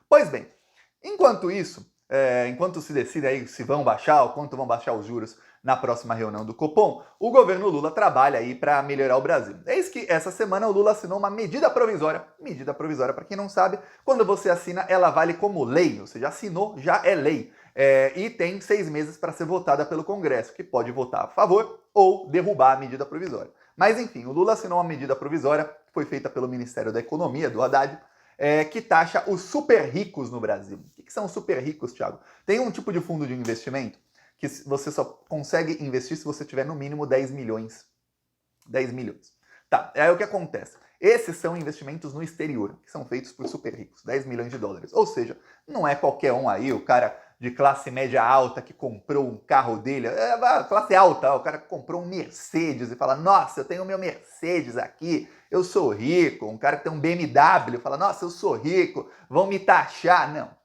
Pois bem, enquanto isso, enquanto se decide aí se vão baixar ou quanto vão baixar os juros na próxima reunião do Copom, o governo Lula trabalha aí para melhorar o Brasil. Eis que essa semana o Lula assinou uma medida provisória. Medida provisória, para quem não sabe, quando você assina, ela vale como lei, ou seja, assinou, já é lei. E tem 6 meses para ser votada pelo Congresso, que pode votar a favor ou derrubar a medida provisória. Mas enfim, o Lula assinou uma medida provisória, que foi feita pelo Ministério da Economia, do Haddad, que taxa os super ricos no Brasil. O que são os super ricos, Thiago? Tem um tipo de fundo de investimento que você só consegue investir se você tiver no mínimo 10 milhões. 10 milhões. Tá, aí o que acontece? Esses são investimentos no exterior, que são feitos por super ricos, 10 milhões de dólares. Ou seja, não é qualquer um aí, o cara de classe média alta que comprou um carro dele, classe alta, o cara que comprou um Mercedes e fala, nossa, eu tenho meu Mercedes aqui, eu sou rico. Um cara que tem um BMW fala, nossa, eu sou rico, vão me taxar. Não.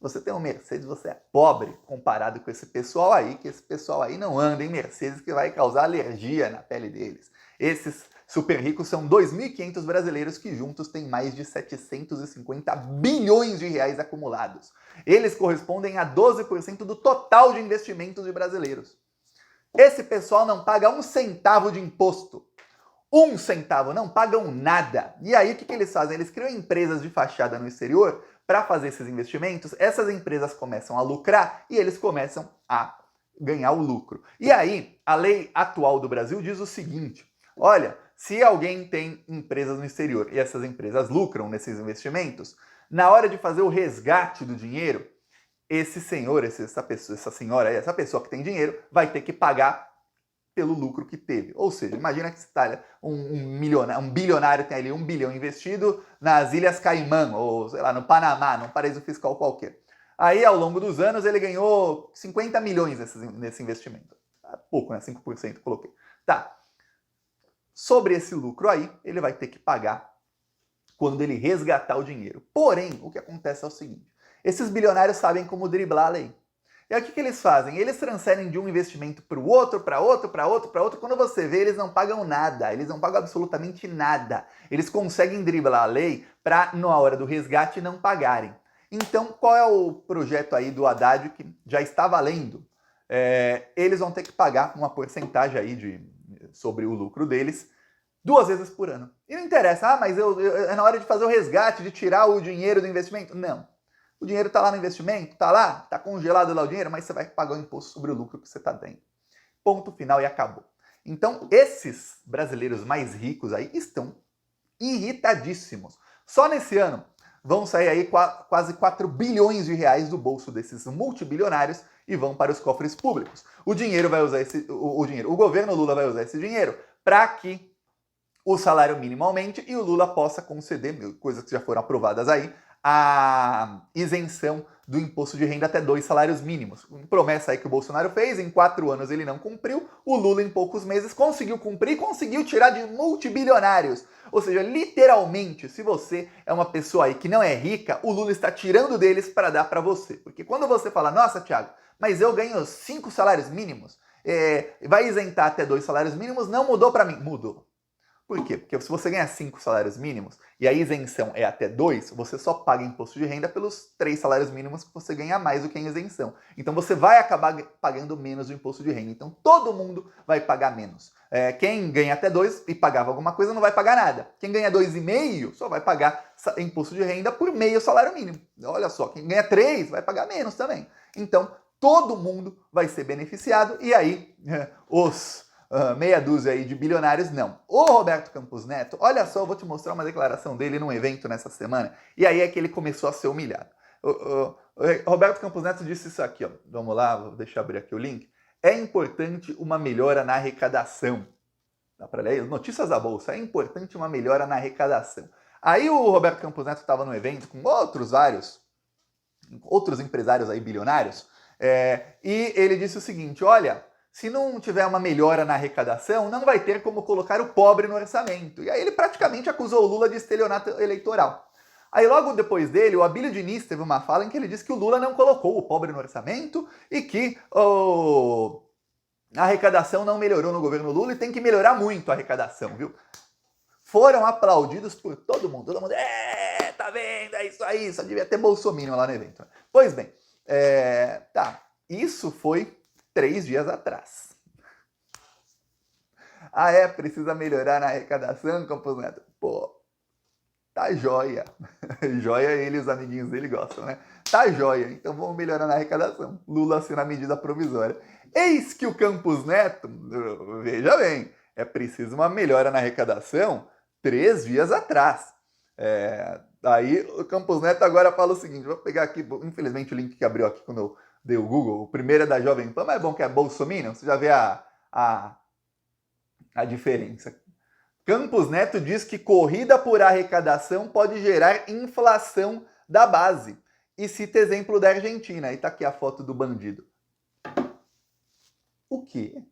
Você tem um Mercedes, você é pobre comparado com esse pessoal aí, que esse pessoal aí não anda em Mercedes, que vai causar alergia na pele deles. Esses super ricos são 2.500 brasileiros que juntos têm mais de 750 bilhões de reais acumulados. Eles correspondem a 12% do total de investimentos de brasileiros. Esse pessoal não paga um centavo de imposto. Um centavo, não pagam nada. E aí o que eles fazem? Eles criam empresas de fachada no exterior para fazer esses investimentos. Essas empresas começam a lucrar e eles começam a ganhar o lucro. E aí a lei atual do Brasil diz o seguinte, olha, se alguém tem empresas no exterior e essas empresas lucram nesses investimentos, na hora de fazer o resgate do dinheiro, esse senhor, essa pessoa que tem dinheiro vai ter que pagar pelo lucro que teve. Ou seja, imagina que um bilionário tem ali 1 bilhão investido nas Ilhas Caimã, ou sei lá, no Panamá, num paraíso fiscal qualquer. Aí, ao longo dos anos, ele ganhou 50 milhões nesse investimento. Pouco, né? 5% coloquei. Tá. Sobre esse lucro aí, ele vai ter que pagar quando ele resgatar o dinheiro. Porém, o que acontece é o seguinte, esses bilionários sabem como driblar a lei. E aí o que eles fazem? Eles transferem de um investimento para o outro, para outro, para outro, para outro. Quando você vê, eles não pagam nada, eles não pagam absolutamente nada. Eles conseguem driblar a lei para, na hora do resgate, não pagarem. Então, qual é o projeto aí do Haddad que já está valendo? Eles vão ter que pagar uma porcentagem aí sobre o lucro deles 2 vezes por ano. E não interessa, mas é na hora de fazer o resgate, de tirar o dinheiro do investimento? Não. O dinheiro está lá no investimento, está lá, está congelado lá o dinheiro, mas você vai pagar o imposto sobre o lucro que você está tendo. Ponto final e acabou. Então, esses brasileiros mais ricos aí estão irritadíssimos. Só nesse ano vão sair aí quase 4 bilhões de reais do bolso desses multibilionários e vão para os cofres públicos. O governo Lula vai usar esse dinheiro para que o salário mínimo aumente e o Lula possa conceder, coisas que já foram aprovadas aí, a isenção do imposto de renda até 2 salários mínimos. Uma promessa aí que o Bolsonaro fez, em 4 anos ele não cumpriu, o Lula em poucos meses conseguiu cumprir e conseguiu tirar de multibilionários. Ou seja, literalmente, se você é uma pessoa aí que não é rica, o Lula está tirando deles para dar para você. Porque quando você fala, nossa, Thiago, mas eu ganho 5 salários mínimos, vai isentar até 2 salários mínimos, não mudou para mim. Mudou. Por quê? Porque se você ganha 5 salários mínimos e a isenção é até 2, você só paga imposto de renda pelos 3 salários mínimos que você ganha mais do que a isenção. Então você vai acabar pagando menos o imposto de renda. Então todo mundo vai pagar menos. Quem ganha até 2 e pagava alguma coisa não vai pagar nada. Quem ganha 2,5 só vai pagar imposto de renda por meio salário mínimo. Olha só, quem ganha 3 vai pagar menos também. Então todo mundo vai ser beneficiado e aí meia dúzia aí de bilionários, não. O Roberto Campos Neto, olha só, eu vou te mostrar uma declaração dele num evento nessa semana, e aí é que ele começou a ser humilhado. O Roberto Campos Neto disse isso aqui, ó. Vamos lá, deixa eu abrir aqui o link. É importante uma melhora na arrecadação. Dá para ler aí? Notícias da Bolsa. É importante uma melhora na arrecadação. Aí o Roberto Campos Neto estava no evento com outros empresários aí bilionários, e ele disse o seguinte, olha, se não tiver uma melhora na arrecadação, não vai ter como colocar o pobre no orçamento. E aí ele praticamente acusou o Lula de estelionato eleitoral. Aí logo depois dele, o Abílio Diniz teve uma fala em que ele disse que o Lula não colocou o pobre no orçamento e que a arrecadação não melhorou no governo Lula e tem que melhorar muito a arrecadação, viu? Foram aplaudidos por todo mundo. Todo mundo, tá vendo, é isso aí, só devia ter bolsominion lá no evento. Pois bem, isso foi 3 dias atrás. Precisa melhorar na arrecadação, Campos Neto? Pô, tá joia. Joia ele e os amiguinhos dele gostam, né? Tá joia, então vamos melhorar na arrecadação. Lula assina a medida provisória. Eis que o Campos Neto, veja bem, é preciso uma melhora na arrecadação 3 dias atrás. Aí o Campos Neto agora fala o seguinte, vou pegar aqui, infelizmente o link que abriu aqui quando eu dei o Google, o primeiro é da Jovem Pan, mas é bom que é bolsominion, você já vê a diferença. Campos Neto diz que corrida por arrecadação pode gerar inflação da base. E cita exemplo da Argentina. Aí tá aqui a foto do bandido. O quê?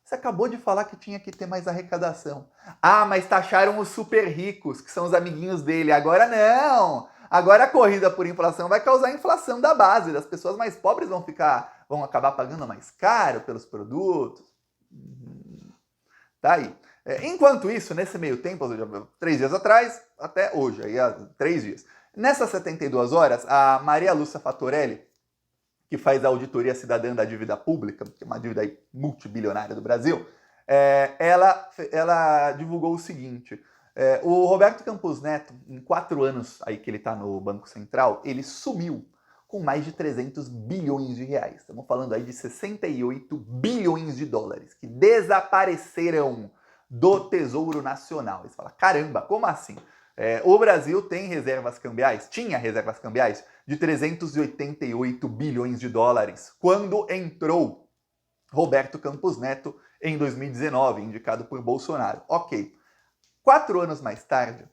Você acabou de falar que tinha que ter mais arrecadação. Mas taxaram os super ricos, que são os amiguinhos dele. Agora não! Agora a corrida por inflação vai causar inflação da base. Das pessoas mais pobres vão acabar pagando mais caro pelos produtos. Tá aí. Enquanto isso, nesse meio tempo, ou seja, 3 dias atrás, até hoje, aí há 3 dias. Nessas 72 horas, a Maria Lúcia Fattorelli, que faz a auditoria cidadã da dívida pública, que é uma dívida aí multibilionária do Brasil, ela divulgou o seguinte, o Roberto Campos Neto, em 4 anos aí que ele está no Banco Central, ele sumiu com mais de 300 bilhões de reais. Estamos falando aí de 68 bilhões de dólares que desapareceram do Tesouro Nacional. Você fala, caramba, como assim? O Brasil tem reservas cambiais, tinha reservas cambiais de 388 bilhões de dólares quando entrou Roberto Campos Neto em 2019, indicado por Bolsonaro. Ok, 4 anos mais tarde,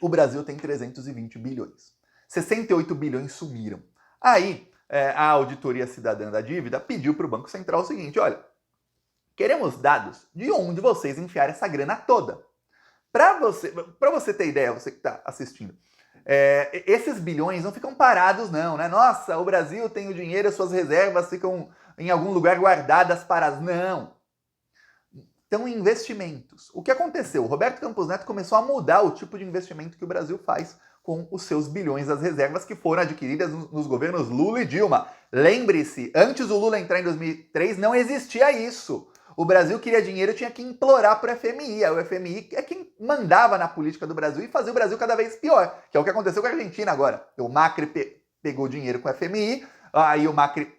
o Brasil tem 320 bilhões. 68 bilhões sumiram. Aí, a Auditoria Cidadã da Dívida pediu para o Banco Central o seguinte, olha, queremos dados de onde vocês enfiaram essa grana toda. Para você ter ideia, você que está assistindo, esses bilhões não ficam parados não, né? Nossa, o Brasil tem o dinheiro, as suas reservas ficam em algum lugar guardadas paradas. Não. Então, investimentos. O que aconteceu? O Roberto Campos Neto começou a mudar o tipo de investimento que o Brasil faz com os seus bilhões das reservas que foram adquiridas nos governos Lula e Dilma. Lembre-se, antes do Lula entrar em 2003 não existia isso. O Brasil queria dinheiro, tinha que implorar para o FMI. O FMI é quem mandava na política do Brasil e fazia o Brasil cada vez pior, que é o que aconteceu com a Argentina agora. O Macri pegou dinheiro com o FMI, aí o Macri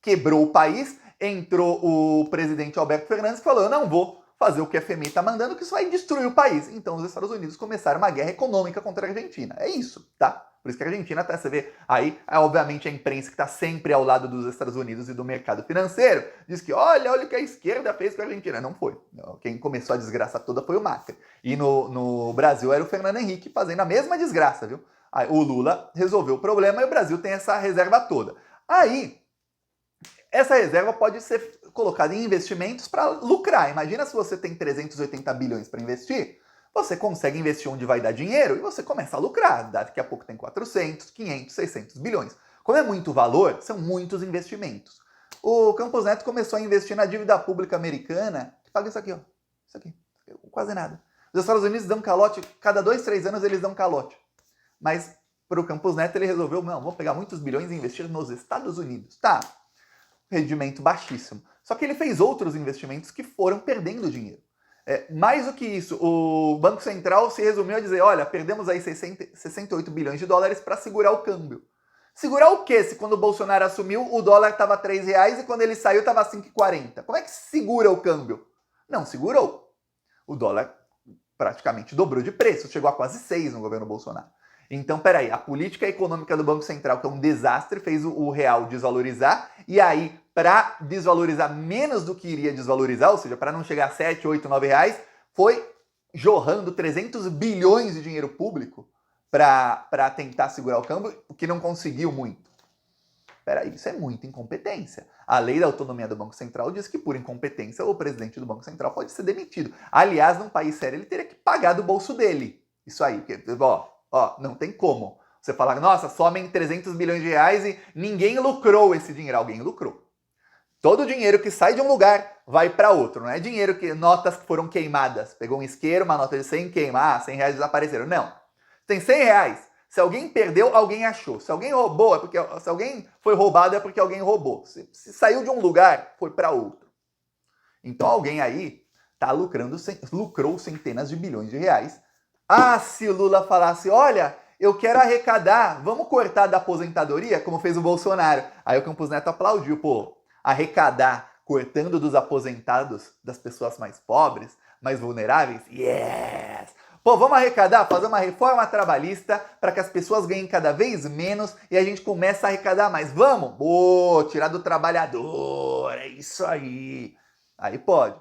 quebrou o país, entrou o presidente Alberto Fernandes e falou, eu não vou fazer o que a FMI está mandando, que isso vai destruir o país. Então os Estados Unidos começaram uma guerra econômica contra a Argentina. É isso, tá? Por isso que a Argentina tá, você vê aí, obviamente a imprensa que está sempre ao lado dos Estados Unidos e do mercado financeiro, diz que olha o que a esquerda fez com a Argentina. Não foi. Quem começou a desgraça toda foi o Macri. E no Brasil era o Fernando Henrique fazendo a mesma desgraça, viu? Aí, o Lula resolveu o problema e o Brasil tem essa reserva toda. Aí, essa reserva pode ser colocada em investimentos para lucrar. Imagina se você tem 380 bilhões para investir, você consegue investir onde vai dar dinheiro e você começa a lucrar. Daqui a pouco tem 400, 500, 600 bilhões. Como é muito valor, são muitos investimentos. O Campos Neto começou a investir na dívida pública americana, que paga isso aqui, ó. Isso aqui. Quase nada. Os Estados Unidos dão calote, cada 2, 3 anos eles dão calote. Mas para o Campos Neto ele resolveu, não, vou pegar muitos bilhões e investir nos Estados Unidos. Tá, rendimento baixíssimo. Só que ele fez outros investimentos que foram perdendo dinheiro. Mais do que isso, o Banco Central se resumiu a dizer, olha, perdemos aí 68 bilhões de dólares para segurar o câmbio. Segurar o quê? Se quando o Bolsonaro assumiu, o dólar estava R$3 e quando ele saiu estava 5,40. Como é que segura o câmbio? Não segurou. O dólar praticamente dobrou de preço, chegou a quase 6 no governo Bolsonaro. Então, peraí, a política econômica do Banco Central, que é um desastre, fez o real desvalorizar, e aí, para desvalorizar menos do que iria desvalorizar, ou seja, para não chegar a 7, 8, 9 reais, foi jorrando 300 bilhões de dinheiro público para tentar segurar o câmbio, o que não conseguiu muito. Peraí, isso é muita incompetência. A lei da autonomia do Banco Central diz que, por incompetência, o presidente do Banco Central pode ser demitido. Aliás, num país sério, ele teria que pagar do bolso dele. Isso aí, não tem como. Você falar, nossa, somem 300 bilhões de reais e ninguém lucrou esse dinheiro. Alguém lucrou. Todo dinheiro que sai de um lugar vai para outro. Não é dinheiro que notas que foram queimadas. Pegou um isqueiro, uma nota de 100 queima. 100 reais desapareceram. Não. Tem 100 reais. Se alguém perdeu, alguém achou. Se alguém roubou, se alguém foi roubado, é porque alguém roubou. Se saiu de um lugar, foi para outro. Então alguém aí lucrou centenas de bilhões de reais. Ah, se o Lula falasse, olha, eu quero arrecadar, vamos cortar da aposentadoria, como fez o Bolsonaro. Aí o Campos Neto aplaudiu, pô, arrecadar cortando dos aposentados, das pessoas mais pobres, mais vulneráveis? Yes! Pô, vamos arrecadar, fazer uma reforma trabalhista para que as pessoas ganhem cada vez menos e a gente comece a arrecadar mais. Vamos? Tirar do trabalhador, é isso aí. Aí pode.